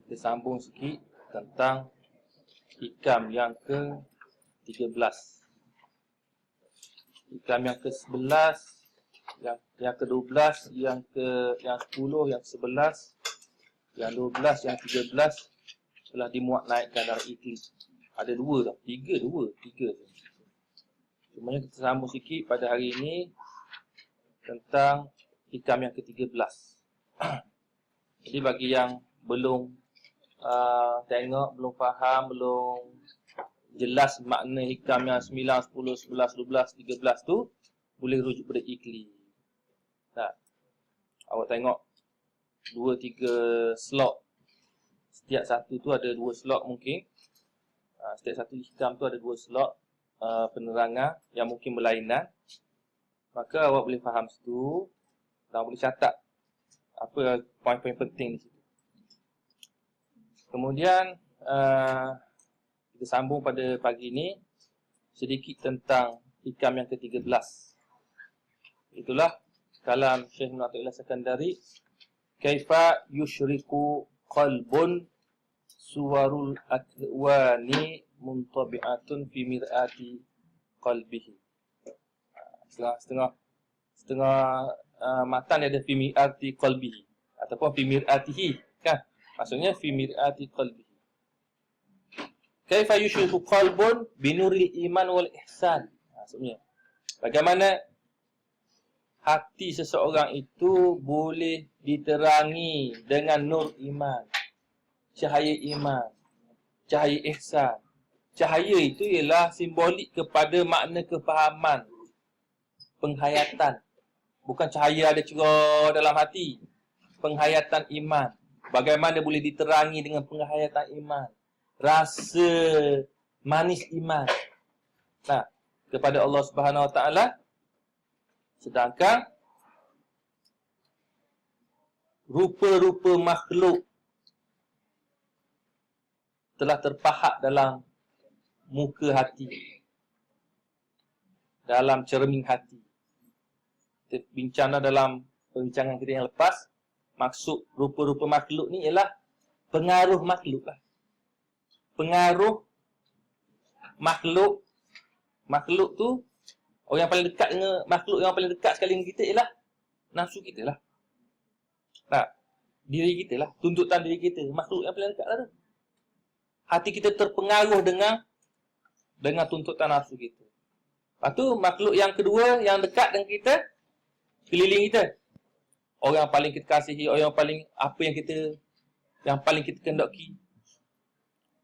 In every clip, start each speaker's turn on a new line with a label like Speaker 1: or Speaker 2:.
Speaker 1: Kita sambung sikit tentang hikam yang ke-13. Hikam yang ke-11, yang ke-12, yang ke-10, yang ke-11, yang 12, yang 13 telah dimuat naikkan dalam iklim. Ada dua tau. Tiga. Cumanya kita sambung sikit pada hari ini tentang hikam yang ke-13. Jadi bagi yang belum tengok, belum faham, belum jelas makna hikam yang 9, 10, 11, 12, 13 tu, boleh rujuk pada iklim. Nah, awak tengok 2-3 slot. Setiap satu tu ada 2 slot mungkin. Setiap satu hikam tu ada 2 slot penerangan yang mungkin berlainan. Maka awak boleh faham situ dan boleh catat apa poin-poin penting di situ. Kemudian kita sambung pada pagi ini sedikit tentang hikam yang ke-13. Itulah kalam Syekh Ibn Athaillah Sekandari, kaifa yushriku qalbun suwarul akwani muntabi'atun fi mir'ati qalbihi. Setengah matan ada fi mir'ati qalbihi ataupun fi mir'atihi, kan? Maksudnya fi mir'ati qalbihi. Kaifa yushriku qalbun binuril iman wal ihsan. Maksudnya bagaimana hati seseorang itu boleh diterangi dengan nur iman, cahaya iman, cahaya ihsan. Cahaya itu ialah simbolik kepada makna kefahaman, penghayatan. Bukan cahaya ada cerah dalam hati. Penghayatan iman. Bagaimana boleh diterangi dengan penghayatan iman, rasa manis iman. Nah, kepada Allah Subhanahu Wa Taala. Sedangkan rupa-rupa makhluk telah terpahat dalam muka hati, dalam cermin hati. Kita bincanglah dalam perbincangan kita yang lepas, maksud rupa-rupa makhluk ni ialah pengaruh makhluk lah. Pengaruh makhluk. Makhluk tu, orang yang paling dekat dengan makhluk yang paling dekat sekali dengan kita ialah nafsu kita lah. Nah, diri kita lah, tuntutan diri kita, makhluk yang paling dekat lah tu. Hati kita terpengaruh dengan tuntutan nafsu kita. Lepas tu makhluk yang kedua yang dekat dengan kita, keliling kita. Orang yang paling kita kasihi, orang yang paling apa yang paling kita kendaki.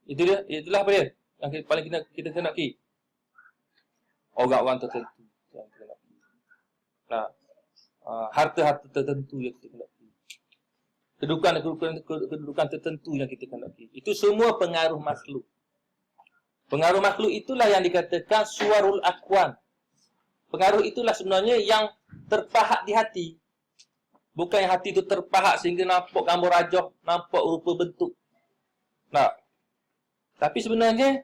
Speaker 1: Itulah apa dia? Yang paling kita kendaki. Orang-orang tertentu yang kita kendaki. Nah, harta-harta tertentu yang kita kendaki. Kedudukan tertentu yang kita kendaki. Itu semua pengaruh makhluk. Pengaruh makhluk itulah yang dikatakan suwarul akwan. Pengaruh itulah sebenarnya yang terpahat di hati. Bukan yang hati itu terpahat sehingga nampak gambar rajah, nampak rupa bentuk. Nah, tapi sebenarnya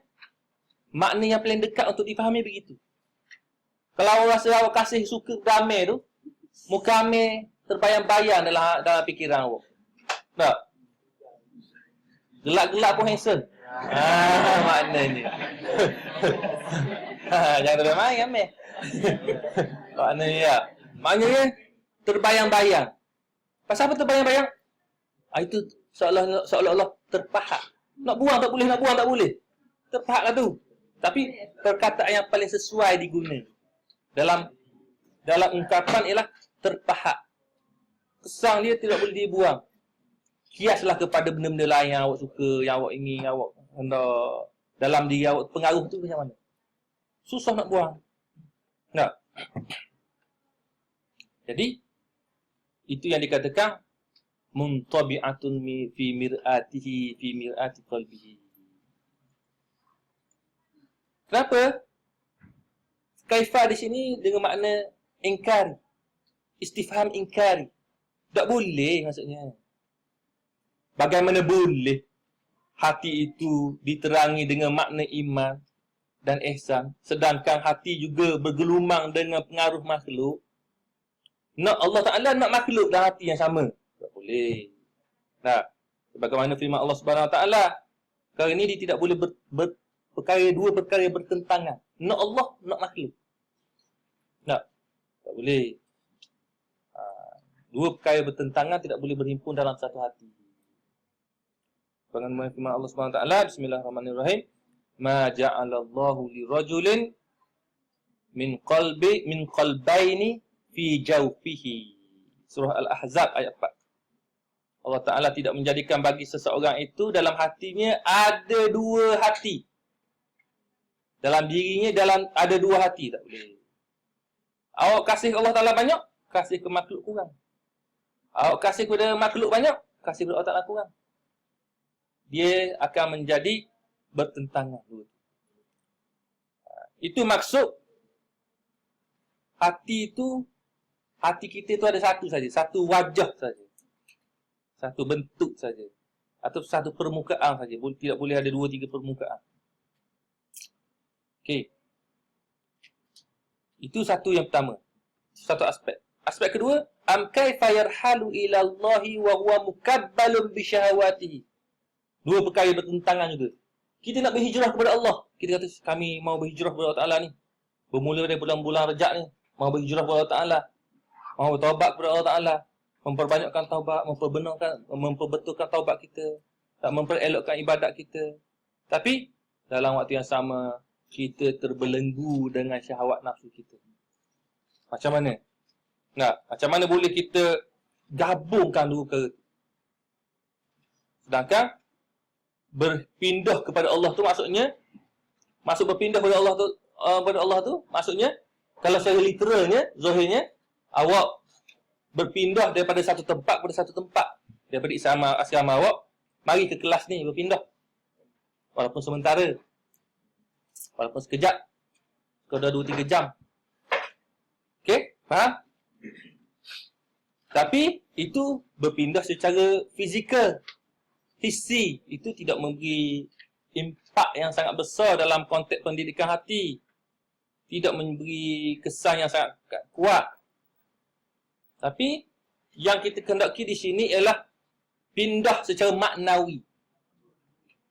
Speaker 1: makna yang paling dekat untuk difahami begitu. Kalau awak rasa awak kasih suka ramai tu, muka ramai terbayang-bayang dalam fikiran awak. Tak? Gelak-gelak pun handsome. Maknanya. Jangan terbayang ramai. Maknanya ya. Maknanya terbayang-bayang. Pasal apa terbayang-bayang? Itu seolah-olah terpahat. Nak buang tak boleh, nak buang tak boleh. Terpahatlah tu. Tapi perkataan yang paling sesuai diguna dalam ungkapan ialah terpahat. Kesan dia tidak boleh dibuang. Kiaslah kepada benda-benda lain yang awak suka, yang awak ingin, yang awak hendak dalam diri awak, pengaruh tu macam mana? Susah nak buang. Tak? Jadi itu yang dikatakan muntabi'atun fi mir'atihi fi mir'ati qalbihi. Kenapa? Kaifa di sini dengan makna ingkari. Istifham ingkari. Tak boleh maksudnya. Bagaimana boleh hati itu diterangi dengan makna iman dan ihsan, sedangkan hati juga bergelumang dengan pengaruh makhluk? Nak Allah Ta'ala nak makhluk dan hati yang sama? Tak boleh. Nah, Sebagaimana firman Allah Subhanahu Wa Taala, perkara ini dia tidak boleh dua perkara yang bertentangan. Nak Allah, nak makhluk. Tak boleh. Dua perkara bertentangan tidak boleh berhimpun dalam satu hati. Sebagaimana firman Allah Subhanahu Wa Taala, Bismillahirrahmanirrahim, ma ja'alallahu lirajulin min qalbaini fi jawfihi. Surah Al-Ahzab ayat 4. Allah Ta'ala tidak menjadikan bagi seseorang itu dalam hatinya ada dua hati. Dalam dirinya ada dua hati. Tak boleh. Awak kasih Allah Ta'ala banyak, kasih ke makhluk kurang. Awak kasih kepada makhluk banyak, kasih kepada Allah Ta'ala kurang. Dia akan menjadi bertentangan. Itu maksud hati kita itu ada satu saja, satu wajah saja. Satu bentuk saja. Atau satu permukaan saja. Tidak boleh ada dua, tiga permukaan. Okey. Itu satu yang pertama. Satu aspek. Aspek kedua, am kaifa yarhalu ila Allahi wa huwa mukabbalun bi syahawatihi. Dua perkara bertentangan juga. Kita nak berhijrah kepada Allah. Kita kata kami mau berhijrah kepada Allah Taala ni. Bermula dari bulan-bulan Rejab ni, mau berhijrah kepada Allah Taala. Mau bertaubat kepada Allah Taala. Memperbanyakkan taubat, memperbetulkan taubat kita, tak memperelokkan ibadat kita. Tapi dalam waktu yang sama kita terbelenggu dengan syahwat nafsu kita. Macam mana? Macam mana boleh kita gabungkan dua perkara? Sedangkan berpindah kepada Allah tu maksudnya, berpindah kepada Allah tu maksudnya, kalau secara literalnya, zahirnya, awak berpindah daripada satu tempat kepada satu tempat. Daripada asrama awak, mari ke kelas ni berpindah. Walaupun sementara. Walaupun sekejap. Kalau dah 2-3 jam. Okey? Faham? Tapi, itu berpindah secara fizikal. Hissi. Itu tidak memberi impak yang sangat besar dalam konteks pendidikan hati. Tidak memberi kesan yang sangat kuat. Tapi yang kita kehendaki di sini ialah pindah secara maknawi.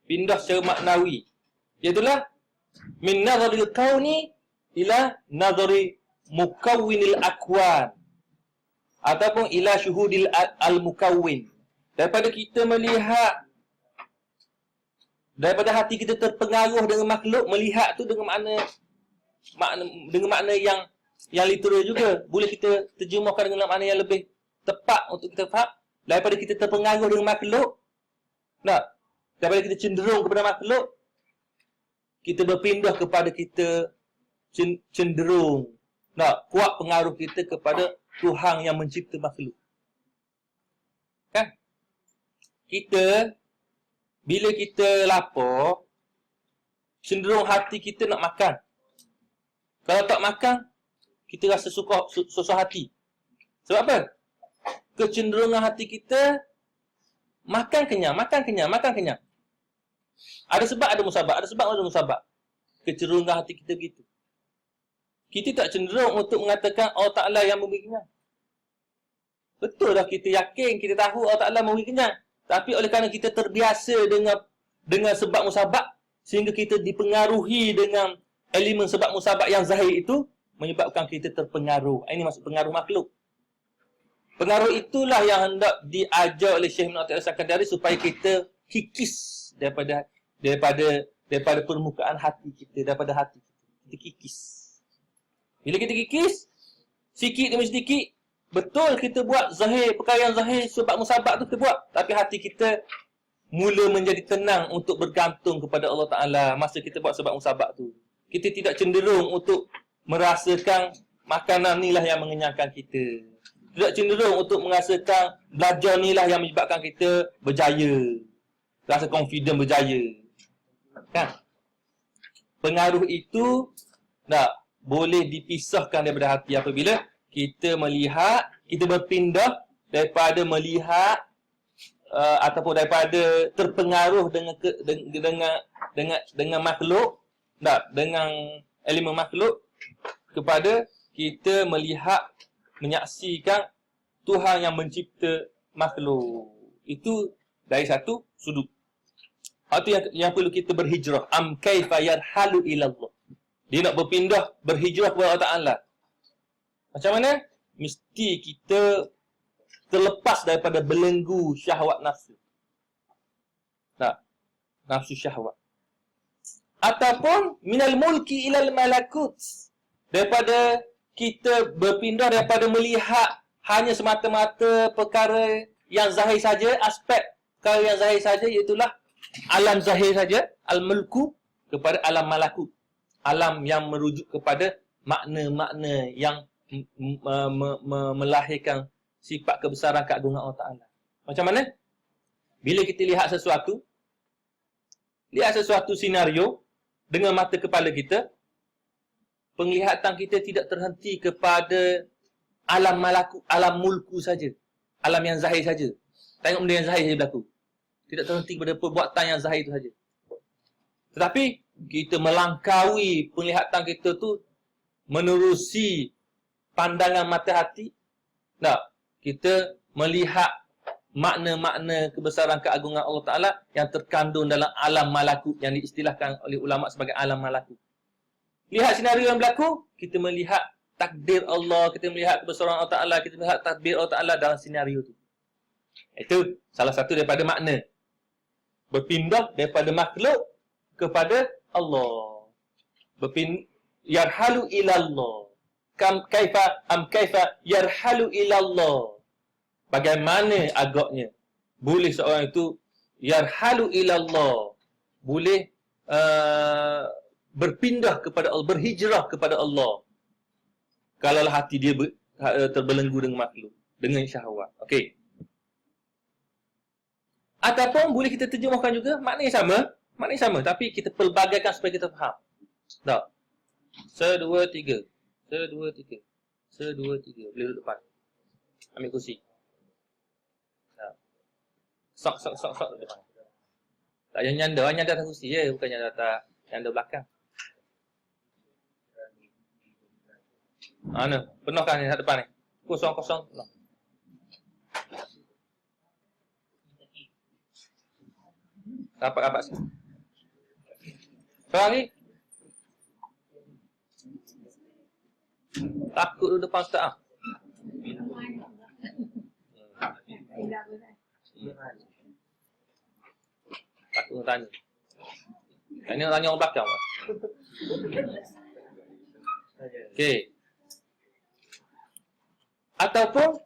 Speaker 1: Pindah secara maknawi. Iaitulah min nazaril kauni ila nazari mukawwinil akwan. Ataupun ila syuhudil al-mukawwin. Daripada kita melihat, daripada hati kita terpengaruh dengan makhluk, melihat tu dengan makna yang literal juga. Boleh kita terjemahkan dengan makna yang lebih tepat untuk kita faham. Daripada kita terpengaruh dengan makhluk, daripada kita cenderung kepada makhluk, kita berpindah kepada kita cenderung, kuat pengaruh kita kepada Tuhan yang mencipta makhluk. Kan? Bila kita lapar, cenderung hati kita nak makan. Kalau tak makan, kita rasa susah hati. Sebab apa? Kecenderungan hati kita makan kenyang. Ada sebab ada musabab. Kecenderungan hati kita begitu. Kita tak cenderung untuk mengatakan Allah Ta'ala yang memberi kenyang. Betul lah, kita yakin, kita tahu Allah Ta'ala memberi kenyang. Tapi oleh kerana kita terbiasa dengan sebab musabab, sehingga kita dipengaruhi dengan elemen sebab musabab yang zahir itu, menyebabkan kita terpengaruh. Ini maksud pengaruh makhluk. Pengaruh itulah yang hendak diajar oleh Syekh Ibn Atiyah Al-Sakandari supaya kita kikis daripada permukaan hati kita, daripada hati kita. Kita kikis. Bila kita kikis, sikit demi sedikit, betul kita buat zahir, perkara yang zahir sebab musabab tu kita buat. Tapi hati kita mula menjadi tenang untuk bergantung kepada Allah Ta'ala masa kita buat sebab musabab tu. Kita tidak cenderung untuk merasakan makanan ni lah yang mengenyangkan kita. Tidak cenderung untuk merasakan belajar ni lah yang menyebabkan kita berjaya. Rasa confident berjaya. Kan? Pengaruh itu boleh dipisahkan daripada hati apabila kita melihat, kita berpindah daripada melihat ataupun daripada terpengaruh dengan makhluk, dengan elemen makhluk, kepada kita melihat, menyaksikan Tuhan yang mencipta makhluk. Itu dari satu sudut. Itu yang perlu kita berhijrah. Am kaifa yarhalu ilallah. Dia nak berpindah, berhijrah kepada Allah Ta'ala. Macam mana? Mesti kita terlepas daripada belenggu syahwat nafsu. Nafsu syahwat. Ataupun minal mulki ilal malakut. Daripada kita berpindah daripada melihat hanya semata-mata perkara yang zahir saja, aspek perkara yang zahir saja, iaitulah alam zahir saja, al-mulku, kepada alam malakut. Alam yang merujuk kepada makna-makna yang melahirkan sifat kebesaran keagungan Allah Ta'ala. Macam mana? Bila kita lihat sesuatu senario dengan mata kepala kita, penglihatan kita tidak terhenti kepada alam malakut, alam mulku saja. Alam yang zahir saja. Tengok benda yang zahir saja berlaku. Tidak terhenti kepada perbuatan yang zahir itu saja. Tetapi kita melangkaui penglihatan kita tu menerusi pandangan mata hati. Kita melihat makna-makna kebesaran keagungan Allah Ta'ala yang terkandung dalam alam malakut, yang diistilahkan oleh ulama sebagai alam malakut. Lihat senario yang berlaku, kita melihat takdir Allah, kita melihat kebesaran Allah Ta'ala, kita melihat takdir Allah Ta'ala dalam senario itu. Itu salah satu daripada makna. Berpindah daripada makhluk kepada Allah. Yarhalu ilallah. Kaifa yarhalu ilallah. Bagaimana agaknya boleh seorang itu yarhalu ilallah, boleh berpindah kepada Allah, berhijrah kepada Allah, kalaulah hati dia terbelenggu dengan makhluk, dengan syahwat. Okey. Ataupun boleh kita terjemahkan juga maknanya sama, tapi kita pelbagaikan supaya kita faham. Tak? 1, 2, 3. 1, 2, 3. 1, 2, 3. Boleh duduk depan. Ambil kursi. Sok depan. Tak payah nyanda atas kursi je, bukan nyanda belakang. Mana? Penuhkan ni depan ni. Kosong. Penuh. Rapat sikit. Lagi. Takut duduk depan ustaz. Takut tanya. Ini nak tanya orang belakang. Okey. Ataupun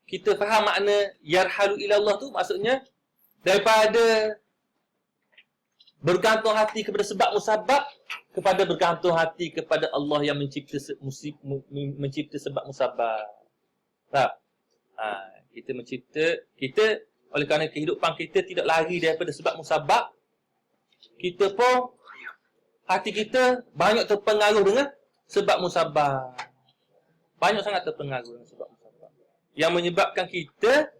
Speaker 1: kita faham makna yarhalu ilallah tu, maksudnya daripada bergantung hati kepada sebab musabab kepada bergantung hati kepada Allah yang mencipta sebab musabab. Tak? Kita oleh kerana kehidupan kita tidak lari daripada sebab musabab, kita pun hati kita banyak terpengaruh dengan sebab musabab. Banyak sangat terpengaruh dengan sebab musabab, yang menyebabkan kita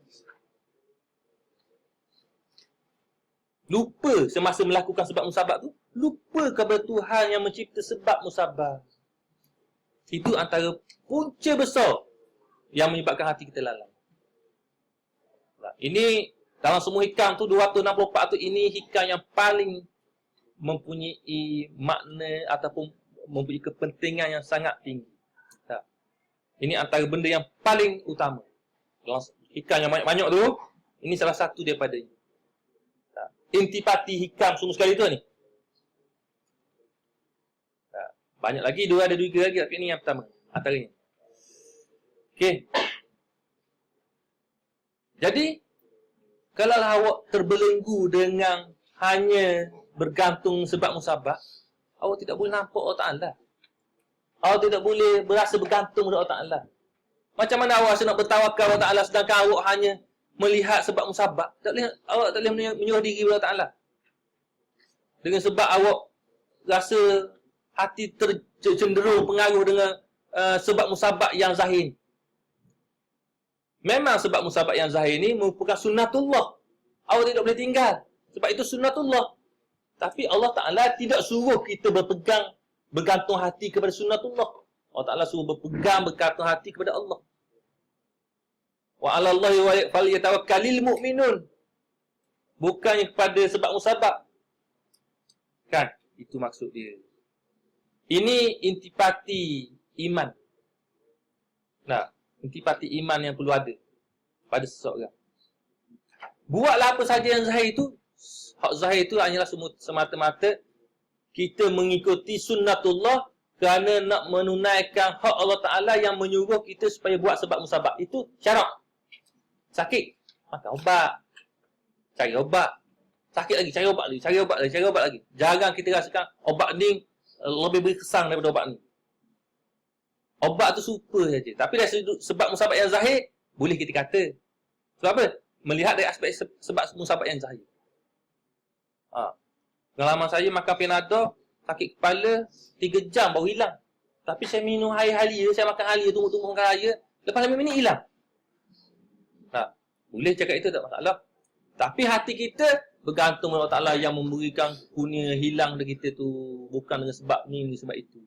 Speaker 1: lupa semasa melakukan sebab musabab tu, lupa kepada Tuhan yang mencipta sebab musabab. Itu antara punca besar yang menyebabkan hati kita lalai. Ini dalam semua hikam tu 264 tu, ini hikam yang paling mempunyai makna ataupun mempunyai kepentingan yang sangat tinggi. Ini antara benda yang paling utama. Dalam hikam yang banyak-banyak tu, ini salah satu daripadanya. Intipati hikam semua sekali tu ni. Banyak lagi, ada dua lagi, tapi ini yang pertama antaranya. Okey. Jadi kalau awak terbelenggu dengan hanya bergantung sebab musabab, awak tidak boleh nampak Allah Ta'ala. Awak tidak boleh berasa bergantung kepada Allah Ta'ala. Macam mana awak nak bertawakal Allah Ta'ala sedangkan awak hanya melihat sebab musabab? Awak tak boleh menyuruh diri kepada Allah Ta'ala. Dengan sebab awak rasa hati tercenderung pengaruh dengan sebab musabab yang zahir. Memang sebab musabab yang zahir ni merupakan sunnatullah. Awak tidak boleh tinggal. Sebab itu sunnatullah. Tapi Allah Ta'ala tidak suruh kita bergantung hati kepada sunnatullah. Allah Ta'ala suruh bergantung hati kepada Allah. Wa 'alallahi falyatawakkalul mu'minun. bukannya kepada sebab musabab. Kan? Itu maksud dia. Ini intipati iman. Nah, intipati iman yang perlu ada pada seseorang. Buatlah apa saja yang zahir itu. Hak zahir itu hanyalah semata-mata kita mengikuti sunnatullah kerana nak menunaikan hak Allah Ta'ala yang menyuruh kita supaya buat sebab musabab. Itu syarak. Sakit, makan ubat. Cari ubat. Sakit lagi, cari ubat lagi, cari ubat lagi, cari ubat lagi. Jarang kita rasakan obat ni lebih berkesan daripada obat ni. Obat tu super saja. Tapi dari sebab musabab yang zahir, boleh kita kata. Sebab apa? Melihat dari aspek sebab musabab yang zahir. Pengalaman saya makan Panadol, sakit kepala, 3 jam baru hilang. Tapi saya minum air halia, saya makan halia, tunggu-tunggu makan halia, lepas 5 minit hilang. Boleh cakap itu, tak masalah. Tapi hati kita bergantung kepada Allah Ta'ala yang memberikan kurnia hilang dari kita tu, bukan dengan sebab ni, sebab itu.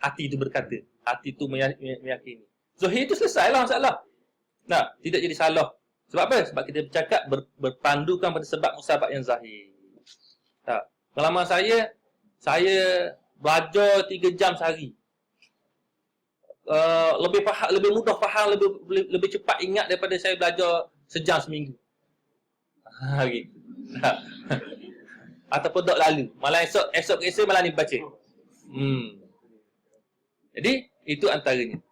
Speaker 1: Hati itu berkata, hati itu meyakini. Zahir itu selesai lah masalah. Tidak jadi salah. Sebab apa? Sebab kita bercakap berpandukan pada sebab musabab yang zahir. Pengalaman saya belajar 3 jam sehari. Lebih mudah faham, lebih cepat ingat daripada saya belajar sejam seminggu. Gitu. Ataupun dok lalu. Malah esok malah ni baca. Jadi itu antaranya.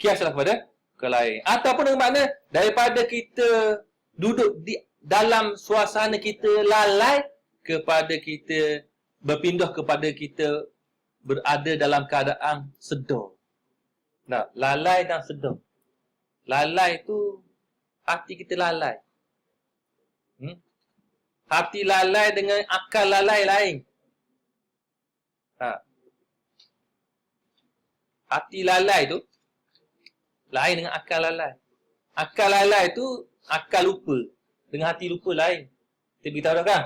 Speaker 1: Kiaslah kepada lain. Ataupun dengan makna daripada kita duduk di dalam suasana kita lalai kepada kita berpindah kepada kita berada dalam keadaan sedar. Lalai dan sedar. Lalai itu hati kita lalai. Hati lalai dengan akal lalai lain. Hati lalai tu lain dengan akal lalai. Akal lalai tu akal lupa. Dengan hati lupa lain. Kita beritahu dah kan?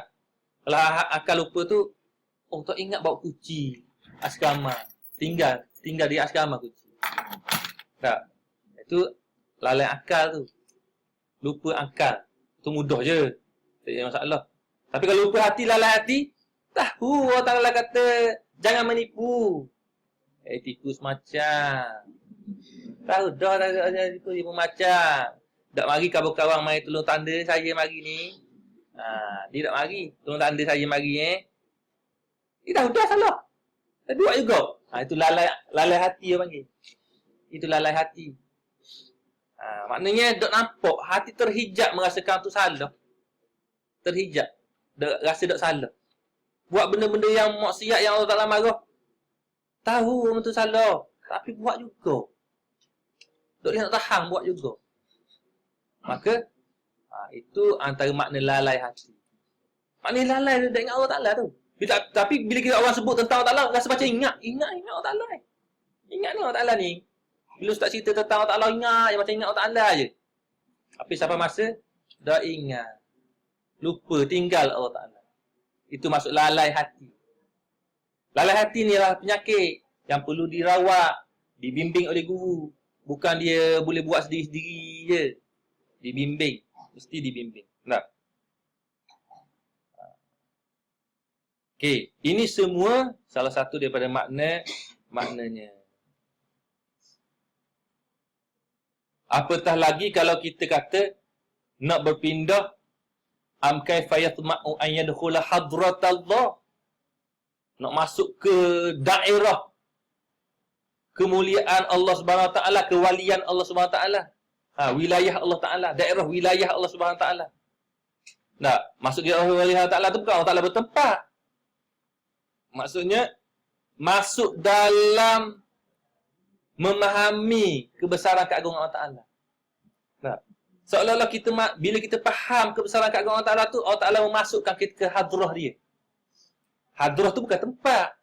Speaker 1: Kalau akal lupa tu, tak ingat bawa kunci asrama. Tinggal di asrama kunci. Tak. Itu lalai akal tu. Lupa akal. Itu mudah je. Tak ada masalah. Tapi kalau lupa hati, lalai hati, tahu Allah Ta'ala kata, jangan menipu. Tipu semacam. Tahu dah tipu macam. Tak mari kawan-kawan mari tolong tanda saya mari ni. Dia tak mari. Tolong tanda saya mari Dia dah salah. Dah buat juga. Itu lalai hati dia panggil. Itu lalai hati. Maknanya dok nampak hati terhijab merasakan tu salah. Terhijab. Rasa dok salah. Buat benda-benda yang maksiat yang Allah Ta'ala marah. Tahu orang tu salah. Tapi buat juga. Dok dia nak tahan buat juga. Maka itu antara makna lalai hati. Makna lalai dia tak ingat Allah Ta'ala tu. Tapi bila kita orang sebut tentang Allah Ta'ala, rasa macam ingat Allah Ta'ala. Ingat ni Allah Ta'ala ni. Bila ustaz cerita tentang Allah Ta'ala, ingat macam ingat Allah Ta'ala je. Tapi sampai masa dah ingat. Lupa, tinggal Allah Ta'ala. Itu maksud lalai hati. Lalai hati ni adalah penyakit yang perlu dirawat, dibimbing oleh guru. Bukan dia boleh buat sendiri-sendiri je. Dibimbing. Mesti dibimbing. Okey, ini semua salah satu daripada maknanya. Apatah lagi kalau kita kata nak berpindah am kaifa yatma'u an yadkhula hadratallah. Nak masuk ke daerah kemuliaan Allah Subhanahu Wa Taala, kewalian Allah Subhanahu Wa Taala. Wilayah Allah Ta'ala, daerah wilayah Allah Subhanahu Wa Ta'ala. Maksud daerah wilayah Allah Ta'ala tu bukan Allah Ta'ala bertempat. Maksudnya, masuk dalam memahami kebesaran keagungan Allah Ta'ala. Seolah-olah bila kita faham kebesaran keagungan Allah Ta'ala tu, Allah Ta'ala memasukkan kita ke hadrah dia. Hadrah tu bukan tempat.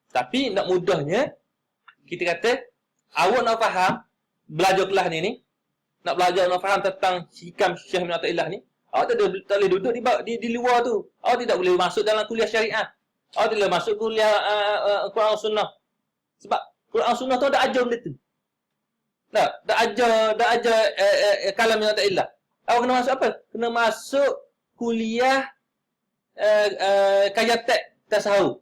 Speaker 1: Tapi nak mudahnya, kita kata, awak nak faham, belajar kelas ni, nak belajar nak faham tentang hikam Syekh bin Athaillah ni, awak tak boleh duduk di luar tu. Awak tidak boleh masuk dalam kuliah syariah. Awak tidak boleh masuk kuliah Quran Sunnah. Sebab Quran Sunnah tu ada ajar benda tu. Dah ajar kalam bin Athaillah. Awak kena masuk apa? Kena masuk kuliah kajian teks tasawuf.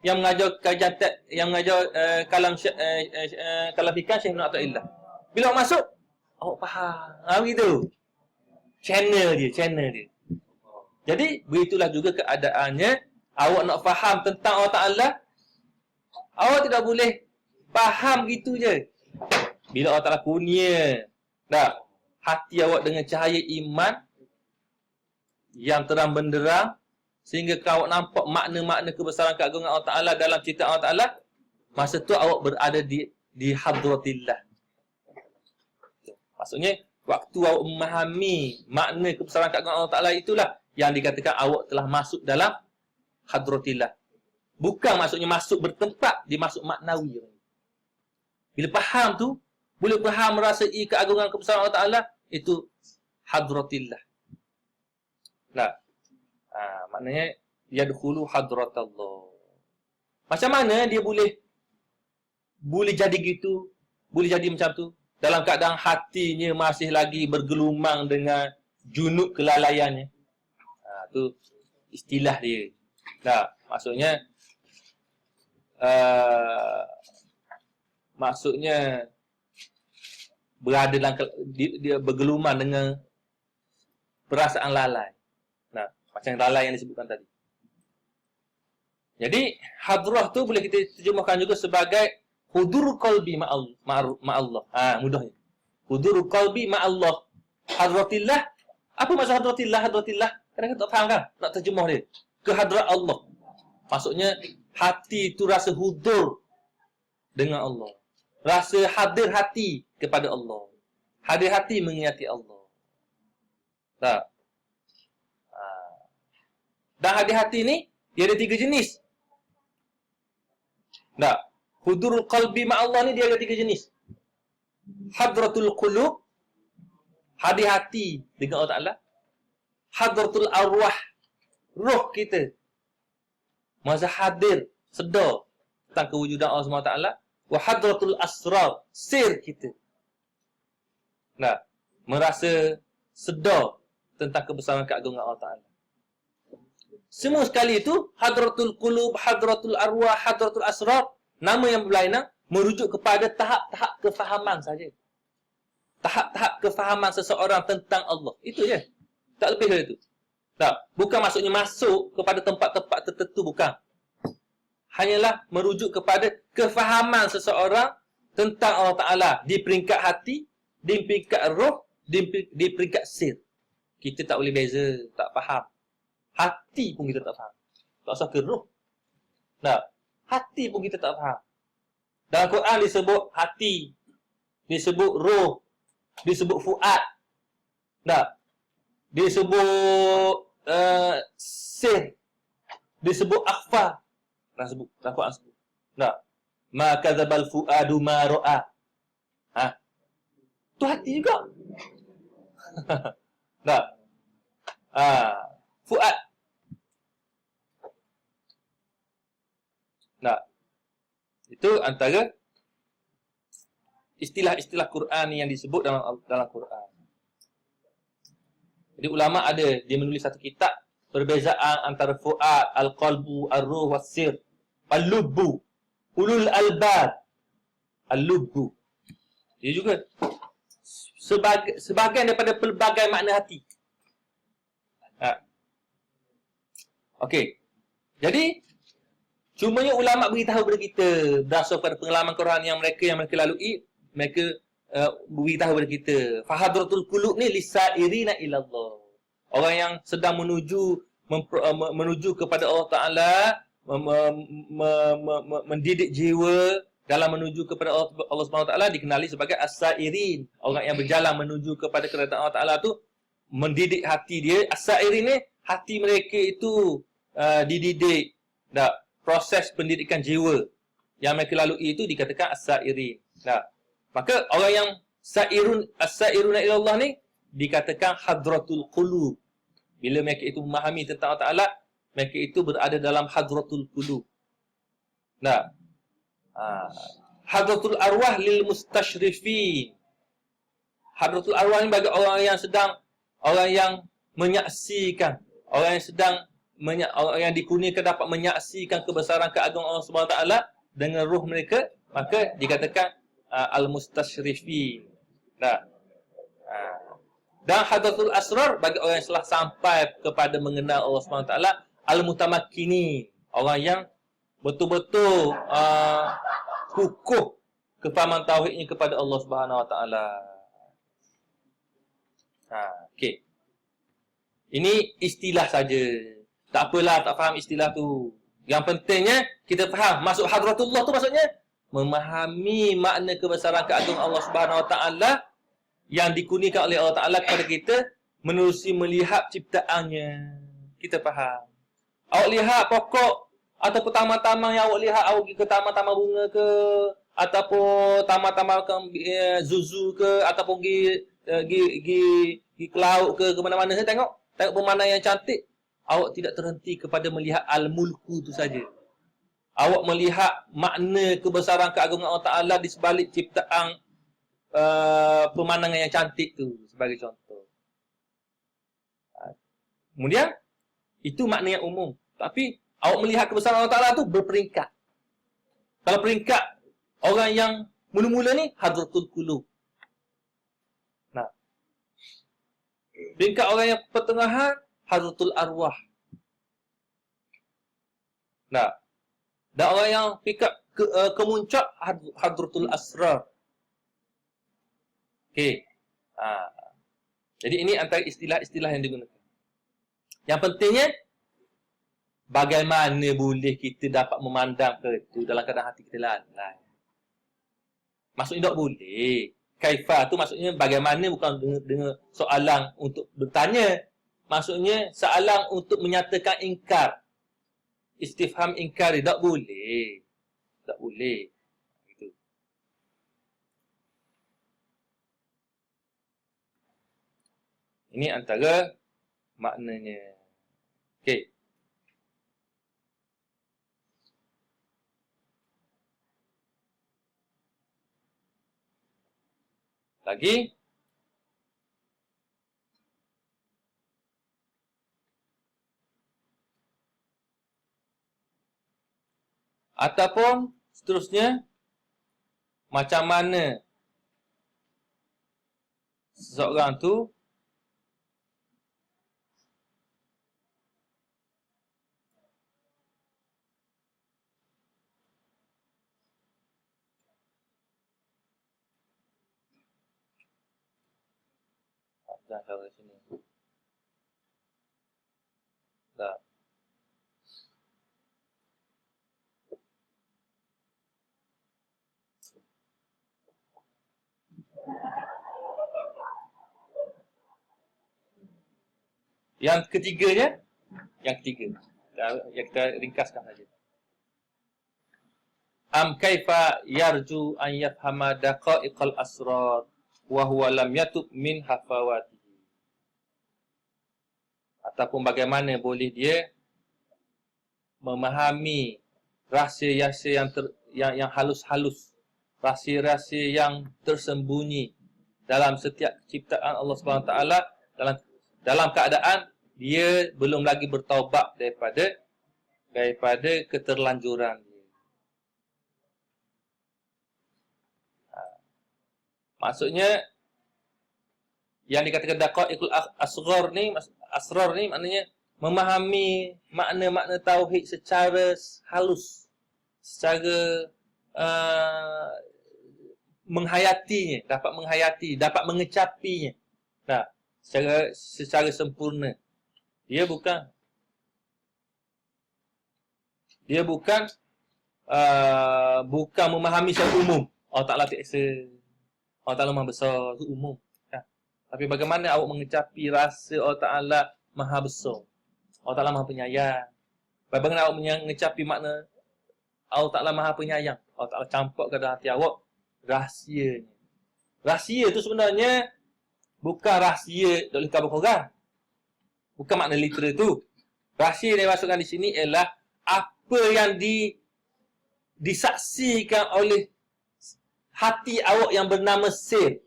Speaker 1: Yang mengajar kajian teks, yang mengajar kalam fikah Syekh Ibn Athaillah. Bila awak masuk, awak faham. Begitu. Channel dia. Jadi, begitulah juga keadaannya. Awak nak faham tentang Allah Ta'ala, awak tidak boleh faham gitu je. Bila Allah Ta'ala kurnia hati awak dengan cahaya iman yang terang benderang, sehingga awak nampak makna-makna kebesaran keagungan Allah Ta'ala dalam cerita Allah Ta'ala, masa tu awak berada di hadratillah. Maksudnya, waktu awak memahami makna kebesaran keagungan Allah Ta'ala, itulah yang dikatakan awak telah masuk dalam hadratillah. Bukan maksudnya masuk bertempat, dia masuk maknawi. Bila faham tu, boleh faham merasai keagungan kebesaran Allah Ta'ala, itu hadratillah. Maknanya yadkhulu hadratallah. Macam mana dia boleh jadi gitu, boleh jadi macam tu, dalam keadaan hatinya masih lagi bergelumang dengan junub kelalaiannya. Tu istilah dia. Maksudnya berada dalam dia bergelumang dengan perasaan lalai. Macam lalai yang disebutkan tadi. Jadi, hadrah tu boleh kita terjemahkan juga sebagai hudur qalbi ma'allah. Mudahnya. Hudur qalbi ma'allah. Hadratillah. Apa maksud hadratillah? Kadang-kadang tak faham kan? Nak terjemah dia. Kehadrat Allah. Maksudnya, hati itu rasa hudur dengan Allah. Rasa hadir hati kepada Allah. Hadir hati mengingati Allah. Dan hadir hati ni, dia ada 3 jenis. Hudurul qalbi ma'allah ni dia ada 3 jenis. Hadratul qulub, hadir hati dengan Allah Ta'ala. Hadratul arwah, roh kita masa hadir, sedar tentang kewujudan Allah SWT. Wa hadratul asrar, sir kita. Merasa sedar tentang kebesaran keagungan Allah Ta'ala. Semua sekali itu, hadratul qulub, hadratul arwah, hadratul asrar, nama yang berlainan merujuk kepada tahap-tahap kefahaman saja. Tahap-tahap kefahaman seseorang tentang Allah. Itu je. Tak lebih dari itu. Bukan maksudnya masuk kepada tempat-tempat tertentu, bukan. Hanyalah merujuk kepada kefahaman seseorang tentang Allah Ta'ala di peringkat hati, di peringkat roh, di peringkat sir. Kita tak boleh beza, tak faham. Hati pun kita tak faham. Tak usah ke roh. Hati pun kita tak faham. Dalam Quran disebut hati, disebut roh, disebut fuad. Disebut sir, disebut akhfa. Dalam Quran sebut. Ma kadzabal fuadu ma ra'a. Tu hati juga. Fuad. Itu antara istilah-istilah Quran yang disebut dalam Quran. Jadi ulama ada, dia menulis satu kitab perbezaan antara fuad, al-qalbu, ar-ruh, was-sir, al-lubbu, ulul albab, al-lubbu. Dia juga sebahagian daripada pelbagai makna hati. Okey. Jadi cumanya ulama beritahu kepada kita berdasarkan pada pengalaman Quran yang mereka lalui, mereka beritahu kepada kita, fahadratul qulub ni lisairina ilallah. Orang yang sedang menuju kepada Allah Ta'ala, mendidik jiwa dalam menuju kepada Allah Subhanahu Wa Ta'ala dikenali sebagai as-sairin. Orang yang berjalan menuju kepada kerajaan Allah Ta'ala tu mendidik hati dia. As-sairin ni hati mereka itu dididik. Proses pendidikan jiwa yang mereka lalui itu dikatakan as-sairin. Maka orang yang as-sairuna ilallah ni dikatakan hadratul qulub. Bila mereka itu memahami tentang Allah Ta'ala, mereka itu berada dalam hadratul qulub. Hadratul arwah lil mustashrifin. hadratul arwah ni bagi orang yang menyaksikan, orang yang sedang orang yang dikurniakan dapat menyaksikan kebesaran keagungan Allah Subhanahu Wa Taala dengan ruh mereka, maka dikatakan al-mustasyrifin. Dan hadratul asrar bagi orang yang telah sampai kepada mengenal Allah Subhanahu Wa Taala, al-mutamakkinin, orang yang betul-betul kukuh kefahaman tauhidnya kepada Allah Subhanahu Wa Taala. Okey. Ini istilah saja. Tak apalah tak faham istilah tu. Yang pentingnya kita faham masuk hadratullah tu maksudnya memahami makna kebesaran keagungan Allah Subhanahu Wa Taala yang dikurniakan oleh Allah Taala kepada kita menerusi melihat ciptaannya. Kita faham. Awak lihat pokok atau taman-taman yang awak lihat, awak pergi ke taman-taman bunga ke, ataupun taman-taman zuzu ke, ataupun pergi ke laut ke mana-mana, tengok pemandangan yang cantik. Awak tidak terhenti kepada melihat al-mulku itu saja. Awak melihat makna kebesaran keagungan Allah Ta'ala di sebalik ciptaan pemandangan yang cantik tu sebagai contoh. Kemudian itu makna yang umum. Tapi awak melihat kebesaran Allah Ta'ala tu berperingkat. Kalau peringkat orang yang mula-mula ni hadratul qulub. Nah, peringkat orang yang pertengahan hadratul arwah. Nah, dan orang yang peringkat kemuncak hadratul asrar. Okey. Jadi ini antara istilah-istilah yang digunakan. Yang pentingnya bagaimana boleh kita dapat memandang ke itu dalam keadaan hati kita lalai. Maksudnya tak boleh. Kaifa tu maksudnya bagaimana, bukan dengan soalan untuk bertanya. Maksudnya soalan untuk menyatakan ingkar. Istifham ingkar, tak boleh. Tak boleh. Gitu. Ini antara maknanya. Okey. Lagi. Ataupun seterusnya, macam mana seseorang tu cara sini. Tak. Yang ketiganya, yang ketiga. Yang kita ringkaskan saja. Am kaifa yarju an yafhama daqa'iqal asrar wa huwa lam yatub min hafawatihi. Ataupun bagaimana boleh dia memahami rahsia-rahsia yang halus-halus, rahsia-rahsia yang tersembunyi dalam setiap ciptaan Allah Subhanahu Taala, dalam keadaan dia belum lagi bertaubat daripada keterlanjuran dia. Maksudnya yang dikatakan daqaiqul asrar ni maknanya memahami makna-makna tauhid secara halus, secara menghayatinya, dapat mengecapinya. Nah, secara sempurna. Dia bukan memahami secara umum. Allah Ta'ala tak esa. Allah Ta'ala Maha Besar, itu umum. Tapi bagaimana awak mengecapi rasa Allah Ta'ala Maha Besar, Allah Ta'ala Maha Penyayang. Bagaimana awak mengecapi makna Allah Ta'ala Maha Penyayang, Allah Ta'ala campak ke dalam hati awak rahsianya. Rahsia itu sebenarnya bukan rahsia oleh kabur korang. Bukan makna literal tu. Rahsia yang dimasukkan di sini ialah apa yang disaksikan oleh hati awak yang bernama sir.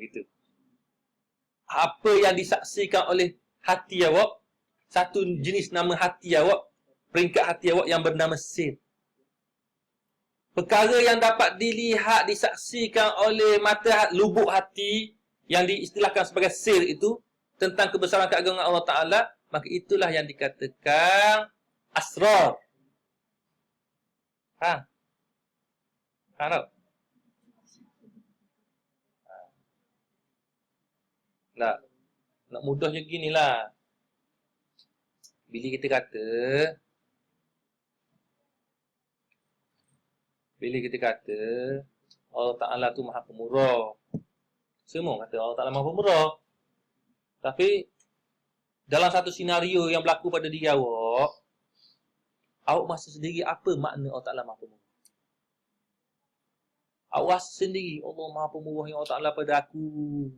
Speaker 1: Gitu. Apa yang disaksikan oleh hati awak, satu jenis nama hati awak, peringkat hati awak yang bernama sir. Perkara yang dapat dilihat, disaksikan oleh mata lubuk hati, yang diistilahkan sebagai sir itu, tentang kebesaran keagungan Allah Ta'ala, maka itulah yang dikatakan asrar. Harap. Nak mudahnya ginilah. Bila kita kata Allah Ta'ala tu Maha Pemurah. Semua kata Allah Ta'ala Maha Pemurah. Tapi dalam satu senario yang berlaku pada diri awak rasa sendiri apa makna Allah Ta'ala Maha Pemurah. Awak rasa sendiri Allah Maha Pemurah yang Allah Ta'ala pada aku,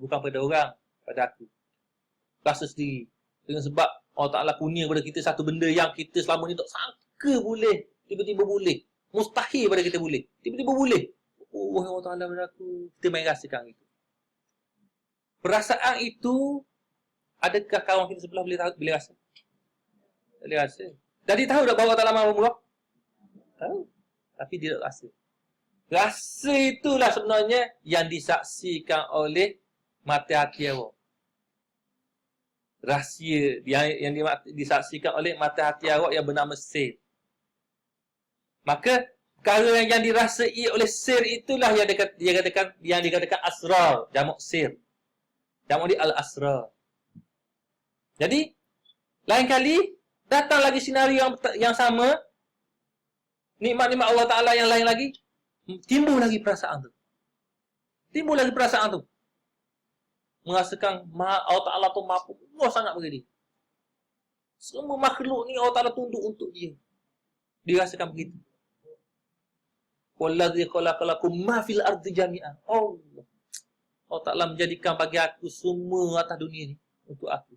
Speaker 1: bukan pada orang, pada aku. Rasa sendiri. Dengan sebab Allah Ta'ala kurnia kepada kita satu benda yang kita selama ni tak sangka boleh, tiba-tiba boleh. Mustahil pada kita boleh, tiba-tiba boleh. Oh, Allah Ta'ala pada aku. Kita main rasakan itu. Perasaan itu, adakah kawan kita sebelah boleh rasa? Boleh rasa. Jadi tahu tak bahawa Allah Ta'ala Maha Pemurah? Tahu. Tapi dia tak rasa. Rasa itulah sebenarnya yang disaksikan oleh mata hati awak. Rahsia yang disaksikan oleh mata hati awak yang bernama sir. Maka perkara yang dirasai oleh sir itulah yang dikatakan asrar, jamak sir. Jamak dia al-asrar. Jadi lain kali datang lagi senario yang sama, nikmat-nikmat Allah Ta'ala yang lain lagi, timbul lagi perasaan tu. Merasakan Allah Ta'ala tu Maha Pemurah sangat bagi dia. Semua makhluk ni Allah Ta'ala tunduk untuk dia. Dirasakan begitu. Wallazi khalaqalakum ma fil ardi jami'an. Allah Ta'ala menjadikan bagi aku semua atas dunia ni untuk aku.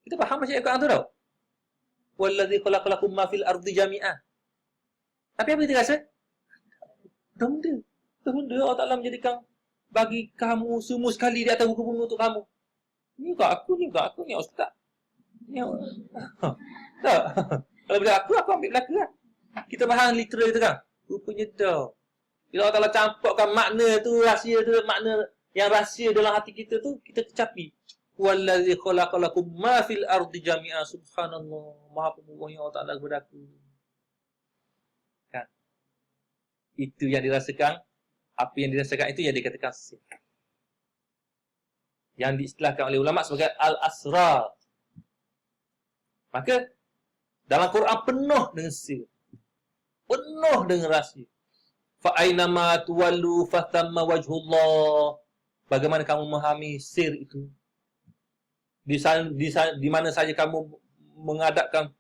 Speaker 1: Kita faham macam Al-Quran tu tau? Wallazi khalaqalakum ma fil ardi jami'an. Tapi apa kita rasa? Benda Allah Ta'ala menjadikan bagi kamu semua sekali di atas muka bumi untuk kamu. Ni kat aku ni ustaz. Ni tak. Kalau bila aku ambil belaka lah. Kita faham literal itu kan? Rupanya dah. Bila Allah Ta'ala campurkan makna tu, rahsia tu, makna yang rahsia dalam hati kita tu, kita kecapi. Wallazi khalaqalakum ma fil ardi jami'a. Subhanallah. Maha Pemurah yang Allah Ta'ala kepada aku. Kan? Itu yang dirasakan. Apa yang dirasakan itu yang dikatakan sir. Yang diistilahkan oleh ulama sebagai al-asrar. Maka dalam Quran penuh dengan sir. Penuh dengan rahsia. Fa aynama tuwallu fathamma wajhullah. Bagaimana kamu memahami sir itu? Di mana saja kamu menghadapkan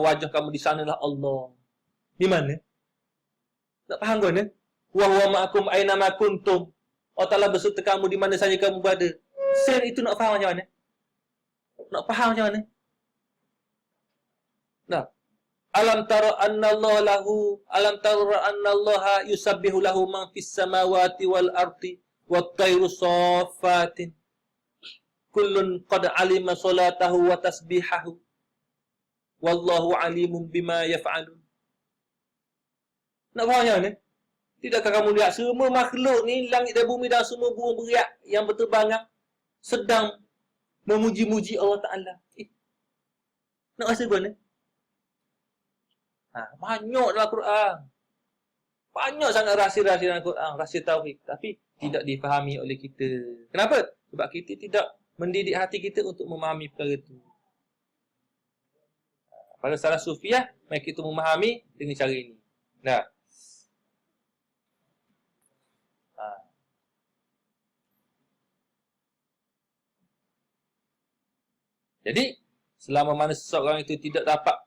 Speaker 1: wajah kamu, di sanalah Allah. Di mana? Tak faham kan? Wa huwa ma'akum aina ma kuntum. Allah Ta'ala berserta kamu di mana saja kamu berada. Sir itu nak faham macam mana? Nak faham macam mana? Nah. Alam tara anna Allah yusabbihu lahu man fis samawati wal ardi wat tayru saffatin. Kullun qad alima salatahu wa tasbihahu. Wallahu alimun bima yaf'alun. Nak faham macam mana? Tidakkah kamu lihat semua makhluk ni, langit dan bumi dan semua burung beriak yang berterbangan sedang memuji-muji Allah Ta'ala. Nak rasa mana? Banyak dalam Quran. Banyak sangat rahsia-rahsia dalam Quran, rahsia tauhid. Tapi tidak difahami oleh kita. Kenapa? Sebab kita tidak mendidik hati kita untuk memahami perkara itu. Pada salah sufiah, mereka itu memahami dengan cara ini. Nah. Jadi, selama mana seseorang itu tidak dapat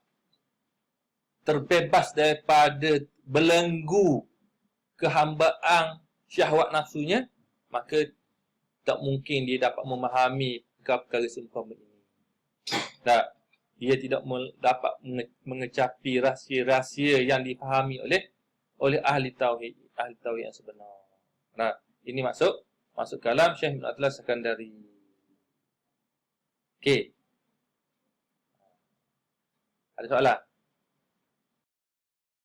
Speaker 1: terbebas daripada belenggu kehambaan syahwat nafsunya, maka tak mungkin dia dapat memahami perkara seumpama ini. Tak, dia tidak dapat mengecapi rahsia-rahsia yang difahami oleh ahli tauhid yang sebenar. Nah, Ini masuk kalam Syekh Ibn Atlas Sekandari. Okey. Ada soalan?